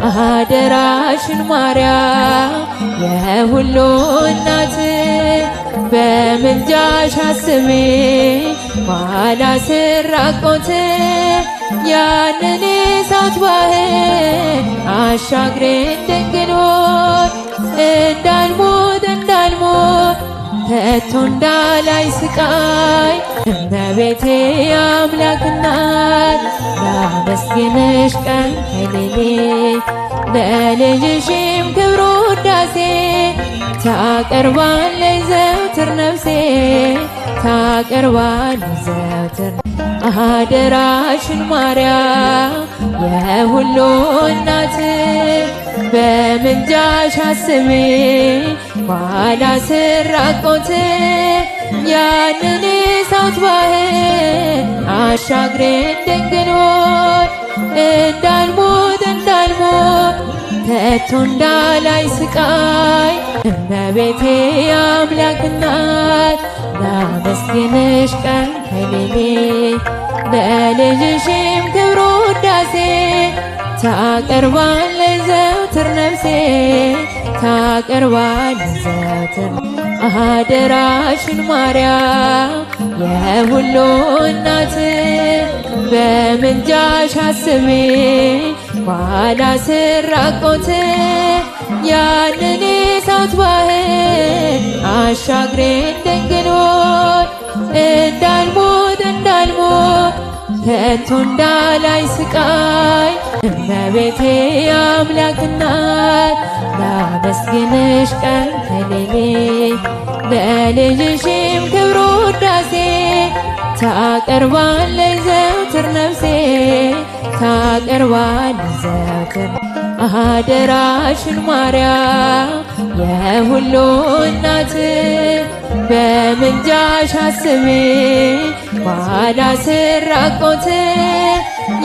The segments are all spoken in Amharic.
አደራሽን ማርያም የሁሉ እናት በምልጃሽ አስቢኝ ባላስር ራቆት ያንን የእሳት ባህር አሻግሬን ድንግል ሆይ እንዳልሞት ከቶ እንዳላይ ስቃይ እመቤቴ አምላክ እናት ላመስግንሽ ቀን ከሌሊት ለልጅሽም ክብር ውዳሴ ታቀርባለች ዘወትር ነፍሴ ታቀርባለች ዘወትር አደራሽን ማርያም የሁሉ እናት በምልጃሽ አስቢኝ ባላስር ራቆት ያንን የእሳት ባህር አሻግሬን ድንግል ሆይ እንዳልሞት ከቶ እንዳላይ ስቃይ እመቤቴ አምላክ እናት ላመስግንሽ ቀን ከሌሊት ለልጅሽም ክብር ውዳሴ ታቀርባለች ዘወትር ነፍሴ ታቀርባለች ዘወትር አደራሽን ማርያም የሁሉ እናት በምልጃሽ አስቢኝ ባላስር ራቆት ያንን የእሳት ባህር አሻግሬን ድንግል ሆይ እንዳልሞት ከቶ እንዳላይ ስቃይ እመቤቴ አምላክ እናት ላመስግንሽ ቀን ከሌሊት ለልጅሽም ክብር ውዳሴ ታቀርባለች ዘወትር ነፍሴ ታቀርባለች ዘወትር አደራሽን ማርያም የሁሉ እናት በምልጃሽ አስቢኝ ባላስር ራቆት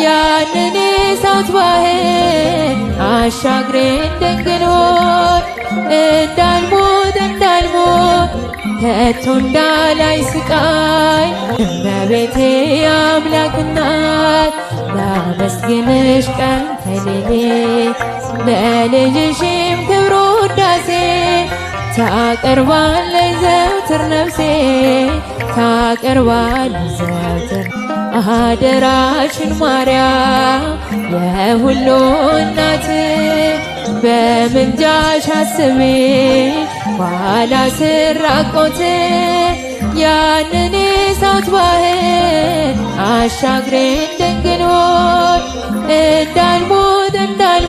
ያንን የእሳት ባህር አሻግሬን ድንግል ሆይ እንዳልሞት ከቶ እንዳላይ ስቃይ እመቤቴ አምላክ እናት ላመስግንሽ ቀን ከሌሊት ለልጅሽም ክብር ውዳሴ ታቀርባለች ዘወትር ነፍሴ ታቀርባለች ዘወትር አደራሽን ማርያም የሁሉ እናት በምልጃሽ አስቢኝ ባላስር ራቆት ያንን የእሳት ባህር አሻግሬን ድንግል ሆይ